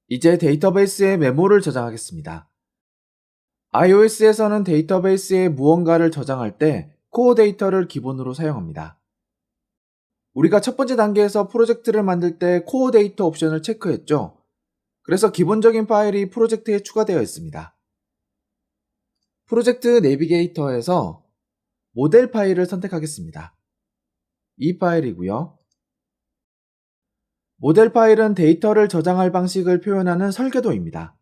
이제 데이터베이스에 메모를 저장하겠습니다. iOS에서는 데이터베이스에 무언가를 저장할 때 코어 데이터를 기본으로 사용합니다. 우리가 첫 번째 단계에서 프로젝트를 만들 때 코어 데이터 옵션을 체크했죠. 그래서 기본적인 파일이 프로젝트에 추가되어 있습니다. 프로젝트 내비게이터에서 모델 파일을 선택하겠습니다. 이 파일이고요. 모델 파일은 데이터를 저장할 방식을 표현하는 설계도입니다.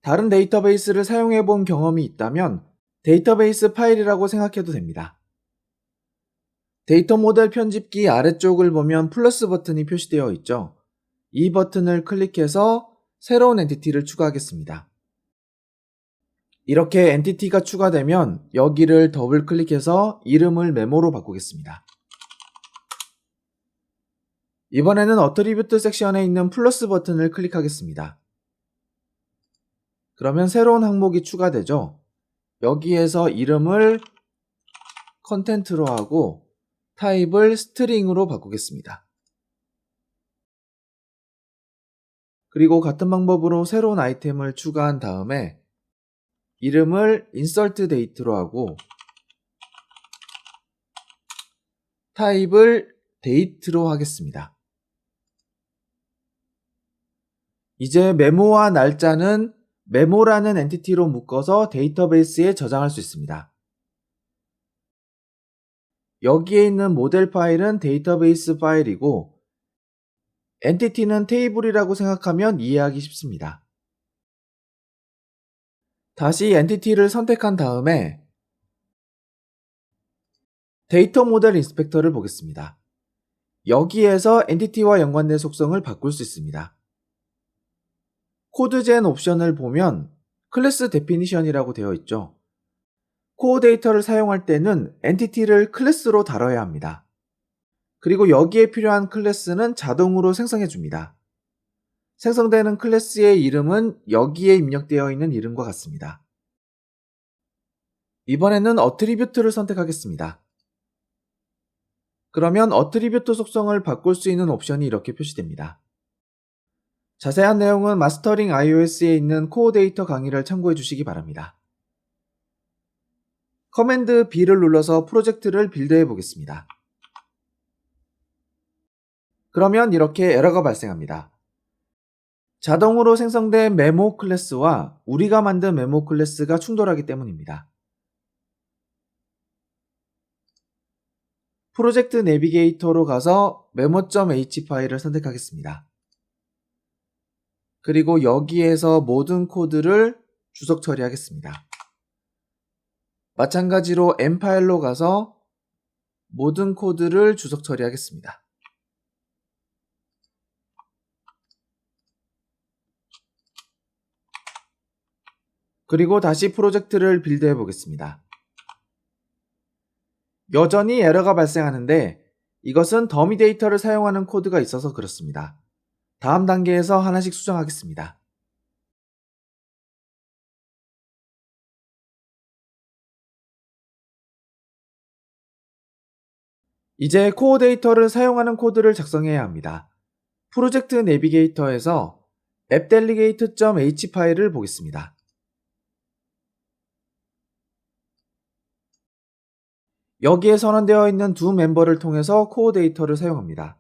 다른 데이터베이스를 사용해 본 경험이 있다면 데이터베이스 파일이라고 생각해도 됩니다. 데이터 모델 편집기 아래쪽을 보면 플러스 버튼이 표시되어 있죠. 이 버튼을 클릭해서 새로운 엔티티를 추가하겠습니다. 이렇게 엔티티가 추가되면 여기를 더블 클릭해서 이름을 메모로 바꾸겠습니다. 이번에는 어트리뷰트 섹션에 있는 플러스 버튼을 클릭하겠습니다. 그러면 새로운 항목이 추가되죠. 여기에서 이름을 컨텐트로 하고 타입을 스트링으로 바꾸겠습니다. 그리고 같은 방법으로 새로운 아이템을 추가한 다음에 이름을 insert date로 하고 타입을 date로 하겠습니다. 이제 메모와 날짜는 메모라는 엔티티로 묶어서 데이터베이스에 저장할 수 있습니다. 여기에 있는 모델 파일은 데이터베이스 파일이고 엔티티는 테이블이라고 생각하면 이해하기 쉽습니다. 다시 엔티티를 선택한 다음에 데이터 모델 인스펙터를 보겠습니다. 여기에서 엔티티와 연관된 속성을 바꿀 수 있습니다. 코드젠 옵션을 보면 클래스 데피니션이라고 되어 있죠. 코어 데이터를 사용할 때는 엔티티를 클래스로 다뤄야 합니다. 그리고 여기에 필요한 클래스는 자동으로 생성해 줍니다. 생성되는 클래스의 이름은 여기에 입력되어 있는 이름과 같습니다. 이번에는 어트리뷰트를 선택하겠습니다. 그러면 어트리뷰트 속성을 바꿀 수 있는 옵션이 이렇게 표시됩니다. 자세한 내용은 마스터링 iOS에 있는 코어 데이터 강의를 참고해 주시기 바랍니다. 커맨드 B를 눌러서 프로젝트를 빌드해 보겠습니다. 그러면 이렇게 에러가 발생합니다. 자동으로 생성된 메모 클래스와 우리가 만든 메모 클래스가 충돌하기 때문입니다. 프로젝트 내비게이터로 가서 메모.h 파일을 선택하겠습니다. 그리고 여기에서 모든 코드를 주석 처리하겠습니다. 마찬가지로 M 파일로 가서 모든 코드를 주석 처리하겠습니다. 그리고 다시 프로젝트를 빌드해 보겠습니다. 여전히 에러가 발생하는데 이것은 더미 데이터를 사용하는 코드가 있어서 그렇습니다. 다음 단계에서 하나씩 수정하겠습니다. 이제 코어 데이터를 사용하는 코드를 작성해야 합니다. 프로젝트 내비게이터에서 appdelegate.h 파일을 보겠습니다. 여기에 선언되어 있는 두 멤버를 통해서 코어 데이터를 사용합니다.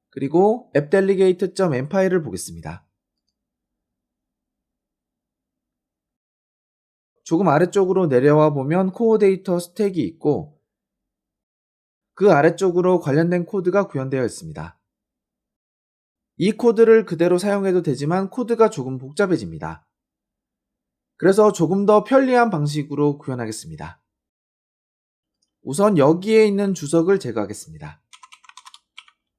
그리고 appdelegate.m 파일을 보겠습니다. 조금 아래쪽으로 내려와 보면 코어 데이터 스택이 있고 그 아래쪽으로 관련된 코드가 구현되어 있습니다. 이 코드를 그대로 사용해도 되지만 코드가 조금 복잡해집니다. 그래서 조금 더 편리한 방식으로 구현하겠습니다. 우선 여기에 있는 주석을 제거하겠습니다.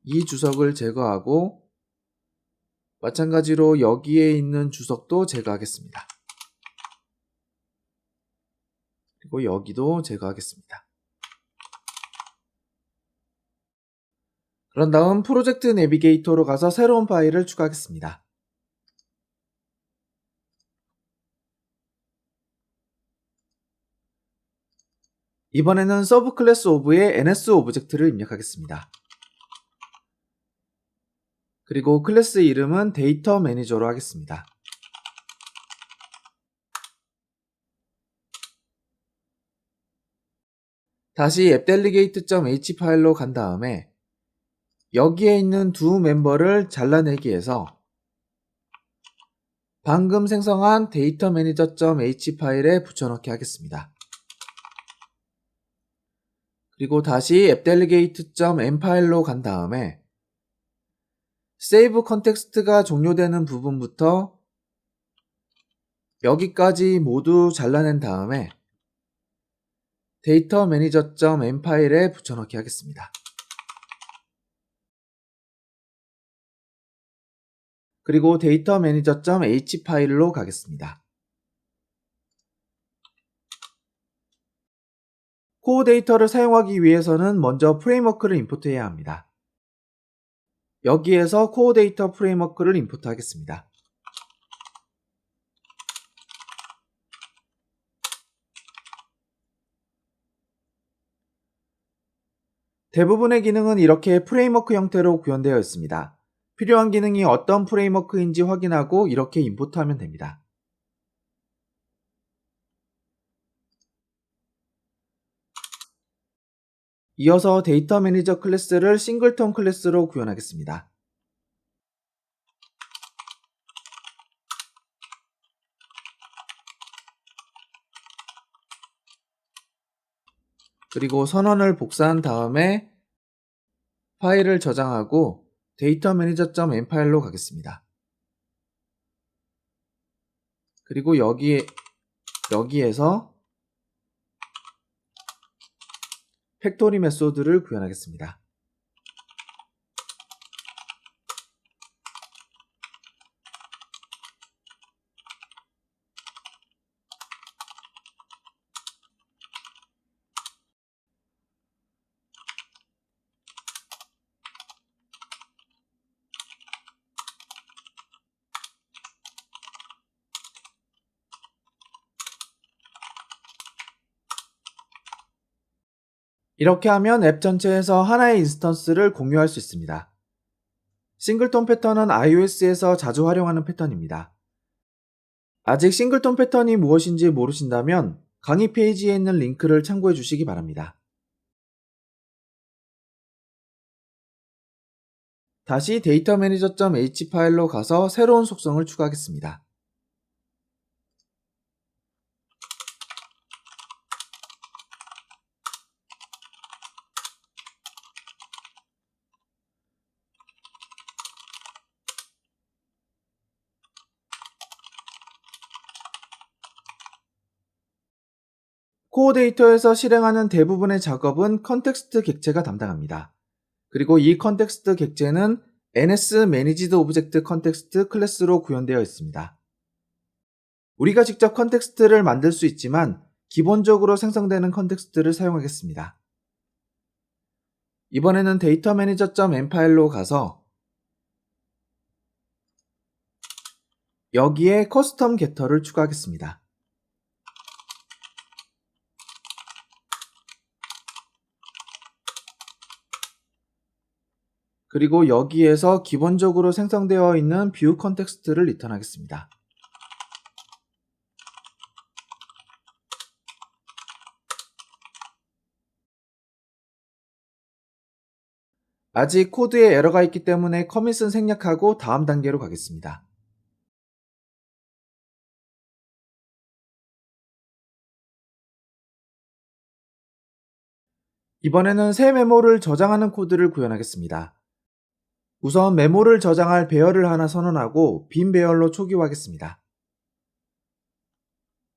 이 주석을 제거하고 마찬가지로 여기에 있는 주석도 제거하겠습니다. 그리고 여기도 제거하겠습니다. 그런 다음 프로젝트 내비게이터로 가서 새로운 파일을 추가하겠습니다. 이번에는 서브 클래스 오브의 NS 오브젝트를 입력하겠습니다. 그리고 클래스 이름은 데이터 매니저로 하겠습니다. 다시 appdelegate.h 파일로 간 다음에 여기에 있는 두 멤버를 잘라내기 해서 방금 생성한 데이터 매니저.h 파일에 붙여넣기 하겠습니다. 그리고 다시 appdelegate.m 파일로 간 다음에 save 컨텍스트가 종료되는 부분부터 여기까지 모두 잘라낸 다음에 데이터 매니저.m 파일에 붙여넣기 하겠습니다. 그리고 데이터 매니저.h 파일로 가겠습니다. 코어 데이터를 사용하기 위해서는 먼저 프레임워크를 임포트해야 합니다. 여기에서 코어 데이터 프레임워크를 임포트하겠습니다. 대부분의 기능은 이렇게 프레임워크 형태로 구현되어 있습니다. 필요한 기능이 어떤 프레임워크인지 확인하고 이렇게 임포트하면 됩니다. 이어서 데이터 매니저 클래스를 싱글톤 클래스로 구현하겠습니다. 그리고 선언을 복사한 다음에 파일을 저장하고 데이터 매니저.m 파일로 가겠습니다. 그리고 여기에서 팩토리 메소드를 구현하겠습니다. 이렇게 하면 앱 전체에서 하나의 인스턴스를 공유할 수 있습니다. 싱글톤 패턴은 iOS에서 자주 활용하는 패턴입니다. 아직 싱글톤 패턴이 무엇인지 모르신다면 강의 페이지에 있는 링크를 참고해 주시기 바랍니다. 다시 데이터 매니저.h 파일로 가서 새로운 속성을 추가하겠습니다. 코어 데이터에서 실행하는 대부분의 작업은 컨텍스트 객체가 담당합니다. 그리고 이 컨텍스트 객체는 NS Managed Object Context 클래스로 구현되어 있습니다. 우리가 직접 컨텍스트를 만들 수 있지만 기본적으로 생성되는 컨텍스트를 사용하겠습니다. 이번에는 데이터 매니저.m 파일로 가서 여기에 커스텀 게터를 추가하겠습니다. 그리고 여기에서 기본적으로 생성되어 있는 뷰 컨텍스트를 리턴하겠습니다. 아직 코드에 에러가 있기 때문에 커밋은 생략하고 다음 단계로 가겠습니다. 이번에는 새 메모를 저장하는 코드를 구현하겠습니다. 우선 메모를 저장할 배열을 하나 선언하고 빈 배열로 초기화하겠습니다.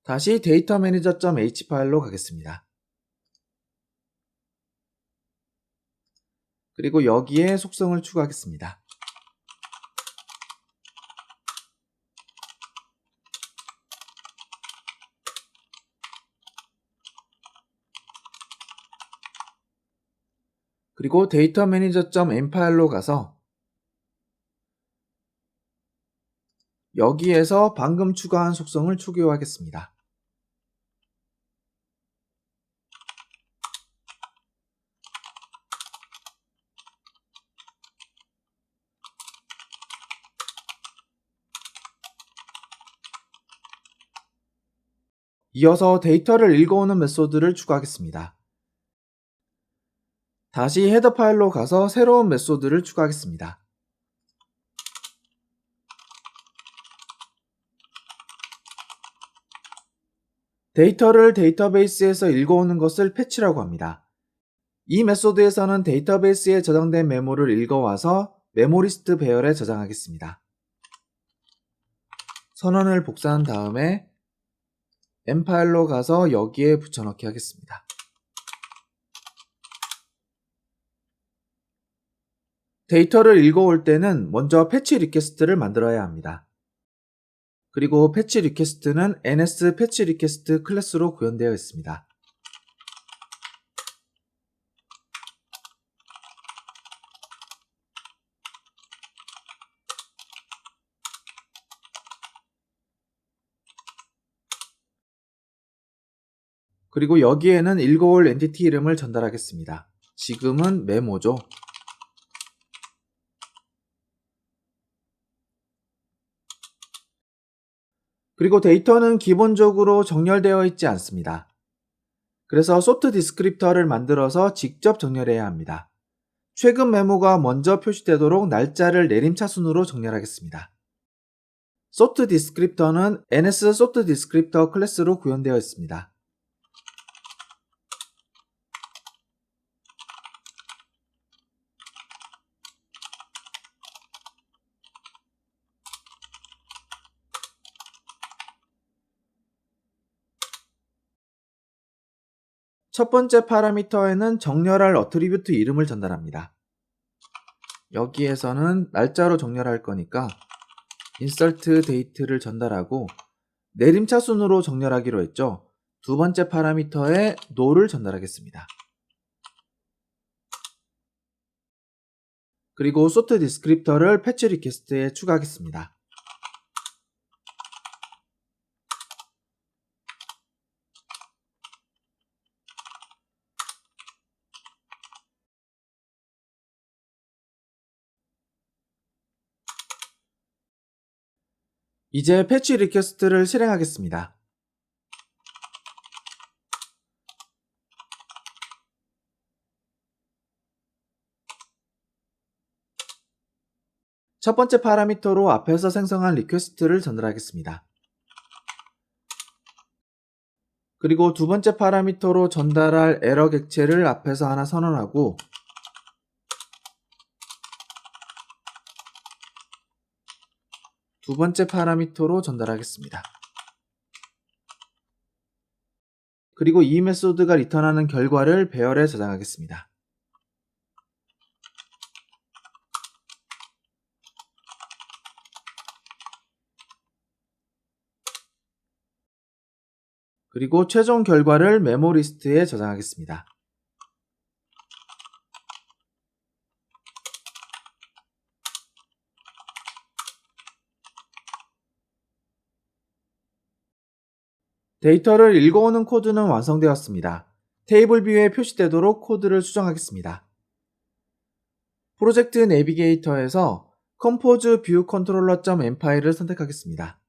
다시 데이터 매니저.h 파일로 가겠습니다. 그리고 여기에 속성을 추가하겠습니다. 그리고 데이터 매니저.m 파일로 가서 여기에서 방금 추가한 속성을 초기화하겠습니다. 이어서 데이터를 읽어오는 메소드를 추가하겠습니다. 다시 헤더 파일로 가서 새로운 메소드를 추가하겠습니다. 데이터를 데이터베이스에서 읽어오는 것을 패치라고 합니다. 이 메소드에서는 데이터베이스에 저장된 메모를 읽어와서 메모리스트 배열에 저장하겠습니다. 선언을 복사한 다음에 M 파일로 가서 여기에 붙여넣기 하겠습니다. 데이터를 읽어올 때는 먼저 패치 리퀘스트를 만들어야 합니다. 그리고 패치 리퀘스트는 ns 패치 리퀘스트 클래스로 구현되어 있습니다. 그리고 여기에는 읽어올 엔티티 이름을 전달하겠습니다. 지금은 메모죠. 그리고 데이터는 기본적으로 정렬되어 있지 않습니다. 그래서 소트 디스크립터를 만들어서 직접 정렬해야 합니다. 최근 메모가 먼저 표시되도록 날짜를 내림차순으로 정렬하겠습니다. 소트 디스크립터는 ns 소트 디스크립터 클래스로 구현되어 있습니다. 첫 번째 파라미터에는 정렬할 어트리뷰트 이름을 전달합니다. 여기에서는 날짜로 정렬할 거니까 insert date를 전달하고 내림차순으로 정렬하기로 했죠. 두 번째 파라미터에 no를 전달하겠습니다. 그리고 sort 디스크립터를 패치 리퀘스트에 추가하겠습니다. 이제 패치 리퀘스트를 실행하겠습니다. 첫 번째 파라미터로 앞에서 생성한 리퀘스트를 전달하겠습니다. 그리고 두 번째 파라미터로 전달할 에러 객체를 앞에서 하나 선언하고 두 번째 파라미터로 전달하겠습니다. 그리고 이 메소드가 리턴하는 결과를 배열에 저장하겠습니다. 그리고 최종 결과를 메모리스트에 저장하겠습니다. 데이터를 읽어오는 코드는 완성되었습니다. 테이블 뷰에 표시되도록 코드를 수정하겠습니다. 프로젝트 내비게이터에서 Compose View Controller.m 파일을 선택하겠습니다.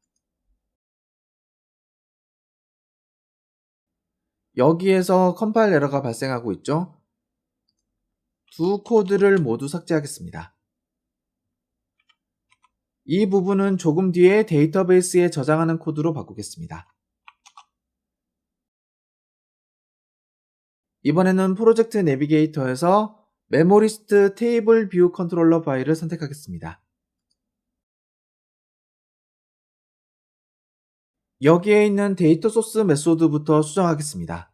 여기에서 컴파일 에러가 발생하고 있죠? 두 코드를 모두 삭제하겠습니다. 이 부분은 조금 뒤에 데이터베이스에 저장하는 코드로 바꾸겠습니다. 이번에는 프로젝트 내비게이터에서 메모리스트 테이블 뷰 컨트롤러 파일을 선택하겠습니다. 여기에 있는 데이터 소스 메소드부터 수정하겠습니다.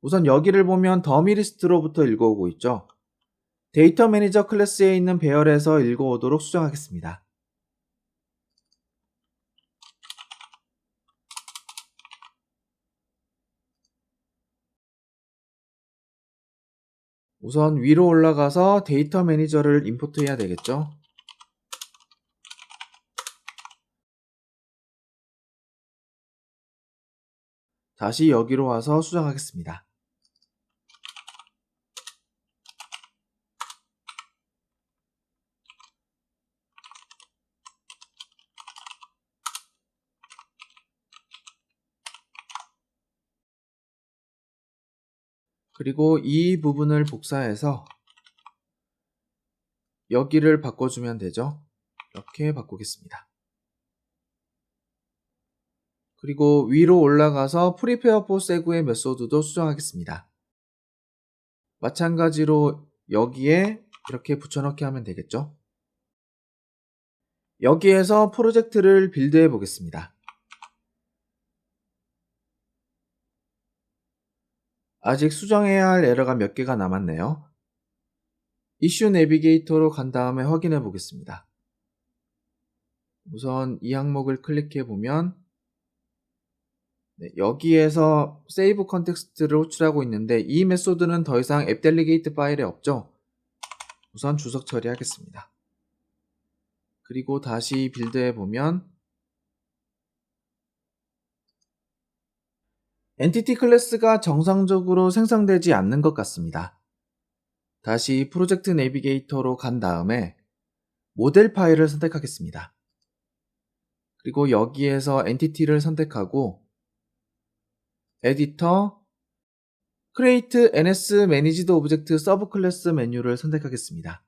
우선 여기를 보면 더미 리스트로부터 읽어오고 있죠. 데이터 매니저 클래스에 있는 배열에서 읽어오도록 수정하겠습니다. 우선 위로 올라가서 데이터 매니저를 임포트해야 되겠죠. 다시 여기로 와서 수정하겠습니다. 그리고 이 부분을 복사해서 여기를 바꿔주면 되죠. 이렇게 바꾸겠습니다. 그리고 위로 올라가서 프리페어 포 세그의 메소드도 수정하겠습니다. 마찬가지로 여기에 이렇게 붙여넣기 하면 되겠죠. 여기에서 프로젝트를 빌드해 보겠습니다. 아직 수정해야 할 에러가 몇 개가 남았네요. 이슈 내비게이터로 간 다음에 확인해 보겠습니다. 우선 이 항목을 클릭해 보면 여기에서 세이브 컨텍스트를 호출하고 있는데 이 메소드는 더 이상 앱 델리게이트 파일에 없죠. 우선 주석 처리하겠습니다. 그리고 다시 빌드해 보면 엔티티 클래스가 정상적으로 생성되지 않는 것 같습니다. 다시 프로젝트 내비게이터로 간 다음에 모델 파일을 선택하겠습니다. 그리고 여기에서 엔티티를 선택하고 에디터, Create NS Managed Object Subclass 메뉴를 선택하겠습니다.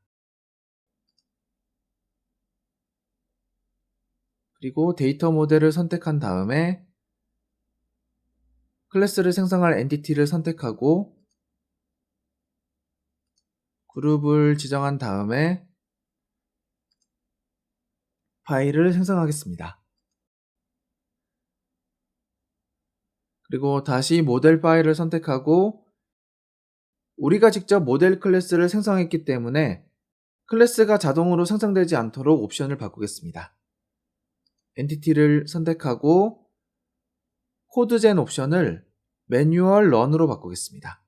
그리고 데이터 모델을 선택한 다음에 클래스를 생성할 엔티티를 선택하고 그룹을 지정한 다음에 파일을 생성하겠습니다. 그리고 다시 모델 파일을 선택하고 우리가 직접 모델 클래스를 생성했기 때문에 클래스가 자동으로 생성되지 않도록 옵션을 바꾸겠습니다. 엔티티를 선택하고 코드젠 옵션을 매뉴얼 런으로 바꾸겠습니다.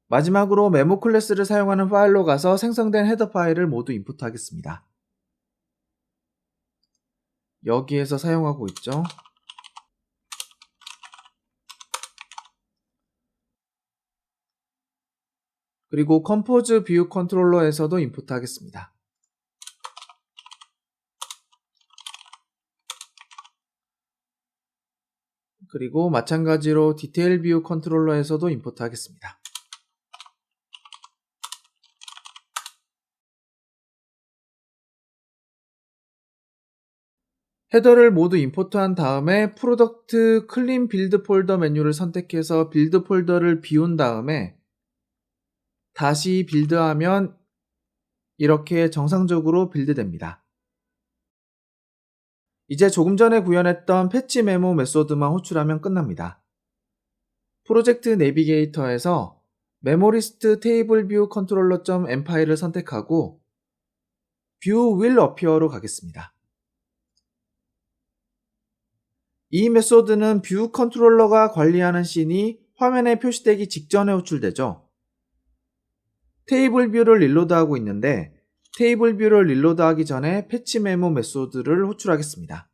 마지막으로 메모 클래스를 사용하는 파일로 가서 생성된 헤더 파일을 모두 인풋하겠습니다. 여기에서 사용하고 있죠. 그리고 컴포즈 뷰 컨트롤러에서도 인풋하겠습니다. 그리고 마찬가지로 디테일 뷰 컨트롤러에서도 인풋하겠습니다. 헤더를 모두 임포트한 다음에 프로덕트 클린 빌드 폴더 메뉴를 선택해서 빌드 폴더를 비운 다음에 다시 빌드하면 이렇게 정상적으로 빌드됩니다. 이제 조금 전에 구현했던 패치 메모 메소드만 호출하면 끝납니다. 프로젝트 내비게이터에서 메모리스트 테이블 뷰 컨트롤러.m 파일을 선택하고 뷰 will appear로 가겠습니다. 이 메소드는 뷰 컨트롤러가 관리하는 씬이 화면에 표시되기 직전에 호출되죠. 테이블 뷰를 릴로드하고 있는데 테이블 뷰를 릴로드하기 전에 패치 메모 메소드를 호출하겠습니다.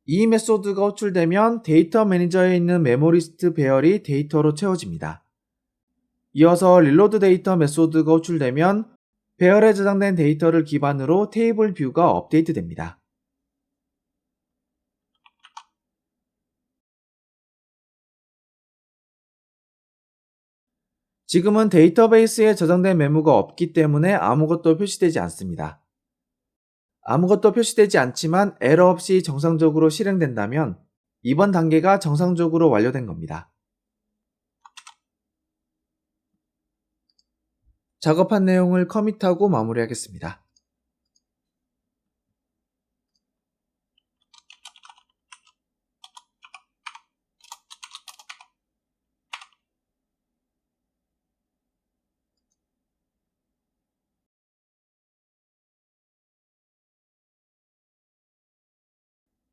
이 메소드가 호출되면 데이터 매니저에 있는 메모리스트 배열이 데이터로 채워집니다. 이어서 릴로드 데이터 메소드가 호출되면 배열에 저장된 데이터를 기반으로 테이블 뷰가 업데이트됩니다. 지금은 데이터베이스에 저장된 메모가 없기 때문에 아무것도 표시되지 않습니다. 아무것도 표시되지 않지만 에러 없이 정상적으로 실행된다면 이번 단계가 정상적으로 완료된 겁니다. 작업한 내용을 커밋하고 마무리하겠습니다.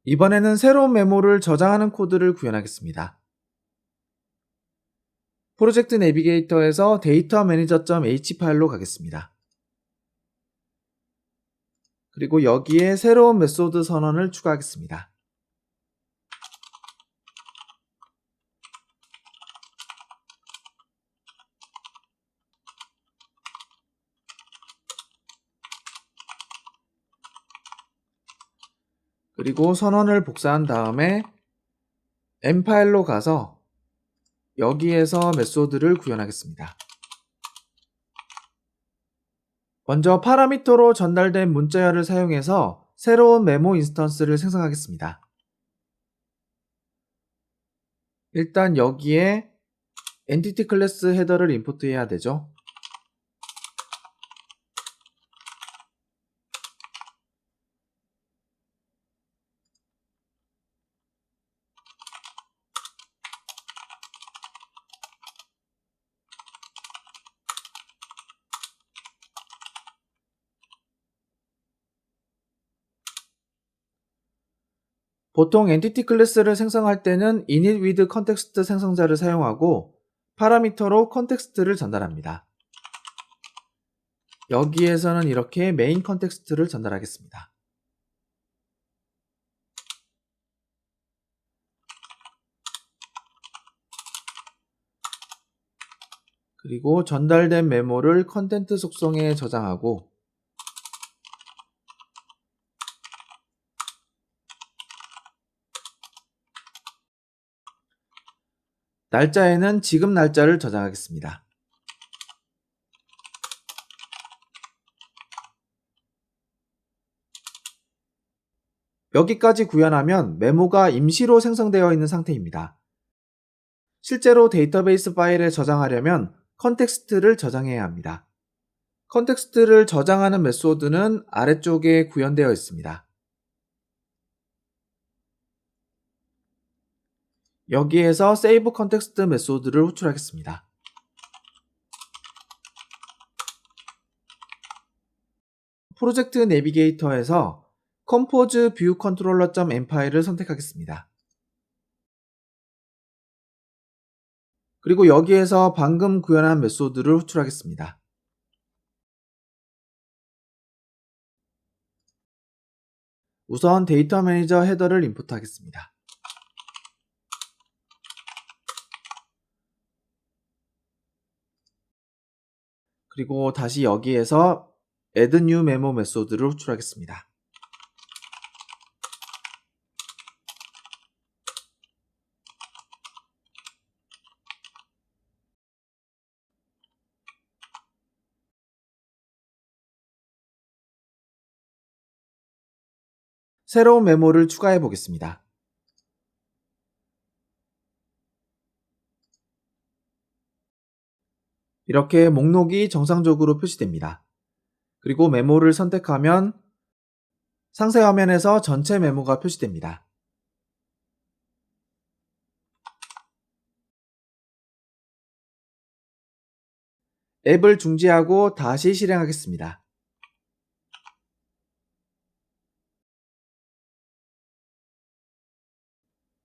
이번에는 새로운 메모를 저장하는 코드를 구현하겠습니다. 프로젝트 내비게이터에서 데이터 매니저.h 파일로 가겠습니다. 그리고 여기에 새로운 메소드 선언을 추가하겠습니다. 그리고 선언을 복사한 다음에 M 파일로 가서 여기에서 메소드를 구현하겠습니다. 먼저 파라미터로 전달된 문자열을 사용해서 새로운 메모 인스턴스를 생성하겠습니다. 일단 여기에 엔티티 클래스 헤더를 임포트해야 되죠. 보통 엔티티 클래스를 생성할 때는 init with context 생성자를 사용하고 파라미터로 컨텍스트를 전달합니다. 여기에서는 이렇게 main 컨텍스트를 전달하겠습니다. 그리고 전달된 메모를 컨텐트 속성에 저장하고 날짜에는 지금 날짜를 저장하겠습니다. 여기까지 구현하면 메모가 임시로 생성되어 있는 상태입니다. 실제로 데이터베이스 파일에 저장하려면 컨텍스트를 저장해야 합니다. 컨텍스트를 저장하는 메소드는 아래쪽에 구현되어 있습니다. 여기에서 save context 메소드를 호출하겠습니다. 프로젝트 내비게이터에서 compose view controller.m 파일을 선택하겠습니다. 그리고 여기에서 방금 구현한 메소드를 호출하겠습니다. 우선 데이터 매니저 헤더를 임포트하겠습니다. 그리고 다시 여기에서 add new memo 메소드를 호출하겠습니다. 새로운 메모를 추가해 보겠습니다. 이렇게 목록이 정상적으로 표시됩니다. 그리고 메모를 선택하면 상세 화면에서 전체 메모가 표시됩니다. 앱을 중지하고 다시 실행하겠습니다.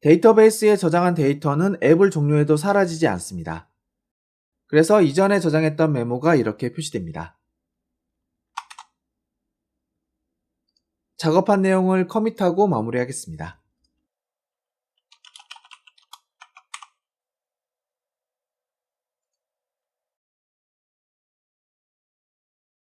데이터베이스에 저장한 데이터는 앱을 종료해도 사라지지 않습니다. 그래서 이전에 저장했던 메모가 이렇게 표시됩니다. 작업한 내용을 커밋하고 마무리하겠습니다.